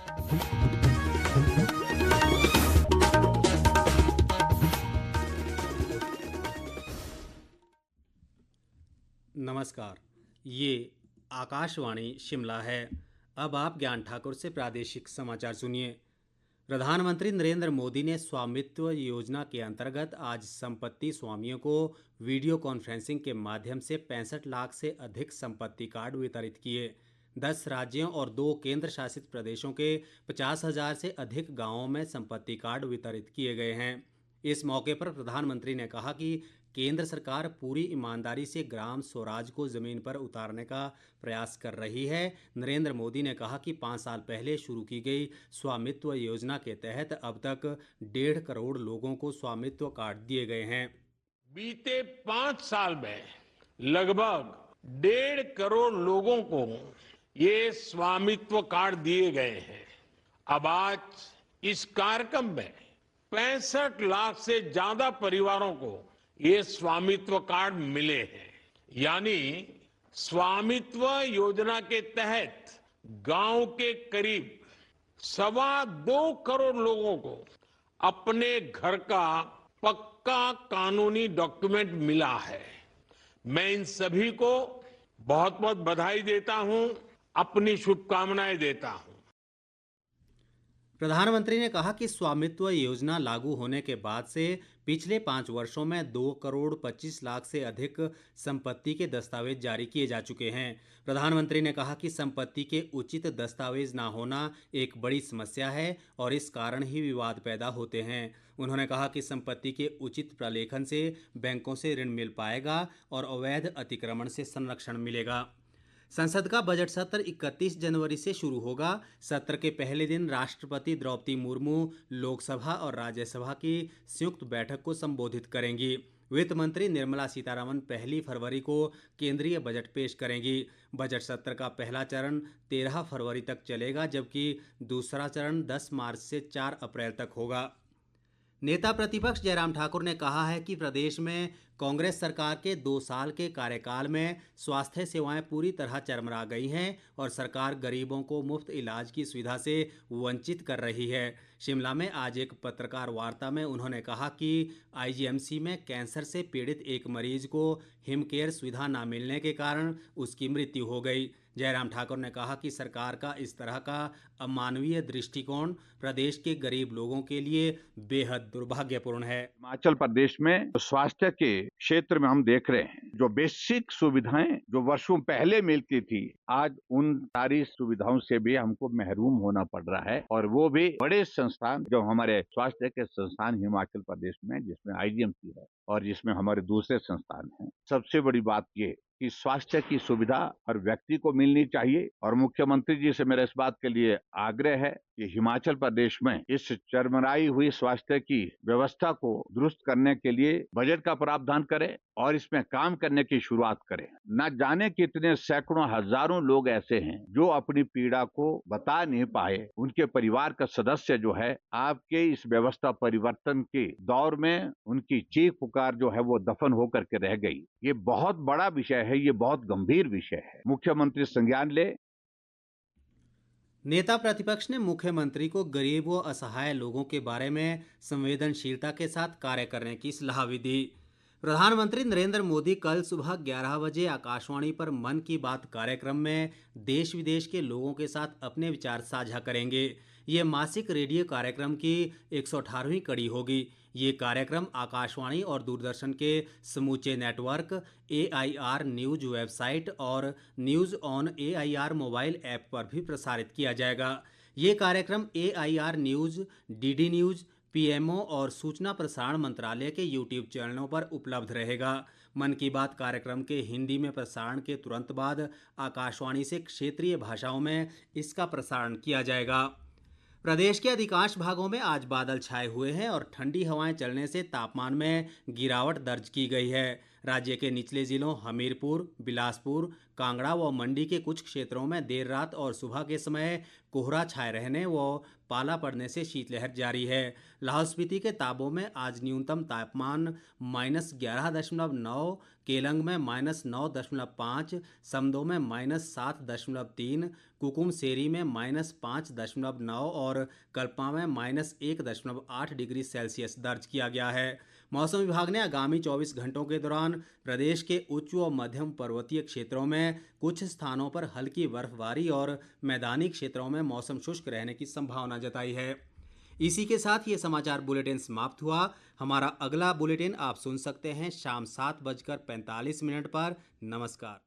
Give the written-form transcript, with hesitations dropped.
नमस्कार। ये आकाशवाणी शिमला है। अब आप ज्ञान ठाकुर से प्रादेशिक समाचार सुनिए। प्रधानमंत्री नरेंद्र मोदी ने स्वामित्व योजना के अंतर्गत आज संपत्ति स्वामियों को वीडियो कॉन्फ्रेंसिंग के माध्यम से 65 लाख से अधिक संपत्ति कार्ड वितरित किए। 10 राज्यों और 2 केंद्र शासित प्रदेशों के 50,000 से अधिक गांवों में संपत्ति कार्ड वितरित किए गए हैं। इस मौके पर प्रधानमंत्री ने कहा कि केंद्र सरकार पूरी ईमानदारी से ग्राम स्वराज को जमीन पर उतारने का प्रयास कर रही है। नरेंद्र मोदी ने कहा कि 5 साल पहले शुरू की गई स्वामित्व योजना के तहत अब तक 1.5 करोड़ लोगों को स्वामित्व कार्ड दिए गए हैं। बीते 5 साल में लगभग 1.5 करोड़ लोगों को ये स्वामित्व कार्ड दिए गए हैं। अब आज इस कार्यक्रम में 65 लाख से ज्यादा परिवारों को ये स्वामित्व कार्ड मिले हैं। यानी स्वामित्व योजना के तहत गांव के करीब 2.25 करोड़ लोगों को अपने घर का पक्का कानूनी डॉक्यूमेंट मिला है। मैं इन सभी को बहुत बहुत बधाई देता हूं, अपनी शुभकामनाएं देता हूं। प्रधानमंत्री ने कहा कि स्वामित्व योजना लागू होने के बाद से पिछले 5 वर्षों में 2 करोड़ 25 लाख से अधिक संपत्ति के दस्तावेज जारी किए जा चुके हैं। प्रधानमंत्री ने कहा कि संपत्ति के उचित दस्तावेज न होना एक बड़ी समस्या है और इस कारण ही विवाद पैदा होते हैं। उन्होंने कहा कि संपत्ति के उचित प्रलेखन से बैंकों से ऋण मिल पाएगा और अवैध अतिक्रमण से संरक्षण मिलेगा। संसद का बजट सत्र 31 जनवरी से शुरू होगा। सत्र के पहले दिन राष्ट्रपति द्रौपदी मुर्मू लोकसभा और राज्यसभा की संयुक्त बैठक को संबोधित करेंगी। वित्त मंत्री निर्मला सीतारमण 1 फरवरी को केंद्रीय बजट पेश करेंगी। बजट सत्र का पहला चरण 13 फरवरी तक चलेगा, जबकि दूसरा चरण 10 मार्च से 4 अप्रैल तक होगा। नेता प्रतिपक्ष जयराम ठाकुर ने कहा है कि प्रदेश में कांग्रेस सरकार के 2 साल के कार्यकाल में स्वास्थ्य सेवाएं पूरी तरह चरमरा गई हैं और सरकार गरीबों को मुफ्त इलाज की सुविधा से वंचित कर रही है। शिमला में आज एक पत्रकार वार्ता में उन्होंने कहा कि आईजीएमसी में कैंसर से पीड़ित एक मरीज को हिमकेयर सुविधा न मिलने के कारण उसकी मृत्यु हो गई। जयराम ठाकुर ने कहा कि सरकार का इस तरह का अमानवीय दृष्टिकोण प्रदेश के गरीब लोगों के लिए बेहद दुर्भाग्यपूर्ण है। हिमाचल प्रदेश में स्वास्थ्य के क्षेत्र में हम देख रहे हैं जो बेसिक सुविधाएं जो वर्षों पहले मिलती थी, आज उन सारी सुविधाओं से भी हमको महरूम होना पड़ रहा है। और वो भी बड़े संस्थान जो हमारे स्वास्थ्य के संस्थान हिमाचल प्रदेश में, जिसमें आईजीएमसी है और जिसमें हमारे दूसरे संस्थान हैं। सबसे बड़ी बात ये कि स्वास्थ्य की सुविधा हर व्यक्ति को मिलनी चाहिए और मुख्यमंत्री जी से मेरा इस बात के लिए आग्रह है कि हिमाचल प्रदेश में इस चरमराई हुई स्वास्थ्य की व्यवस्था को दुरुस्त करने के लिए बजट का प्रावधान करें और इसमें काम करने की शुरुआत करें। न जाने कितने सैकड़ों हजारों लोग ऐसे हैं जो अपनी पीड़ा को बता नहीं पाए। उनके परिवार का सदस्य जो है आपके इस व्यवस्था परिवर्तन के दौर में उनकी चीख पुकार जो है वो दफन होकर के रह गई। ये बहुत बड़ा विषय है, ये बहुत गंभीर विषय है। मुख्यमंत्री संज्ञान ले। नेता प्रतिपक्ष ने मुख्यमंत्री को गरीब व असहाय लोगों के बारे में संवेदनशीलता के साथ कार्य करने की सलाह भी दी। प्रधानमंत्री नरेंद्र मोदी कल सुबह 11 बजे आकाशवाणी पर मन की बात कार्यक्रम में देश विदेश के लोगों के साथ अपने विचार साझा करेंगे। ये मासिक रेडियो कार्यक्रम की 118वीं कड़ी होगी। ये कार्यक्रम आकाशवाणी और दूरदर्शन के समूचे नेटवर्क, AIR न्यूज वेबसाइट और news on AIR mobile app पर भी प्रसारित किया जाएगा। ये कार्यक्रम AIR news, DD news, PMO और सूचना प्रसारण मंत्रालय के YouTube चैनलों पर उपलब्ध रहेगा। मन की बात कार्यक्रम के हिंदी में प्रसारण के तुरंत बाद आकाशवाणी से क्षेत्रीय भाषाओं में इसका प्रसारण किया जाएगा। प्रदेश के अधिकांश भागों में आज बादल छाए हुए हैं और ठंडी हवाएं चलने से तापमान में गिरावट दर्ज की गई है। राज्य के निचले जिलों हमीरपुर, बिलासपुर, कांगड़ा व मंडी के कुछ क्षेत्रों में देर रात और सुबह के समय कोहरा छाए रहने व पाला पड़ने से शीतलहर जारी है। लाहौल स्पीति के ताबो में आज न्यूनतम तापमान -11.9, केलंग में -9.5, समदो में -7.3, कुकुम सेरी में -5.9 और कल्पा में -1.8 डिग्री सेल्सियस दर्ज किया गया है। मौसम विभाग ने आगामी 24 घंटों के दौरान प्रदेश के उच्च व मध्यम पर्वतीय क्षेत्रों में कुछ स्थानों पर हल्की बर्फबारी और मैदानी क्षेत्रों में मौसम शुष्क रहने की संभावना जताई है। इसी के साथ ये समाचार बुलेटिन समाप्त हुआ। हमारा अगला बुलेटिन आप सुन सकते हैं शाम 7:45 पर। नमस्कार।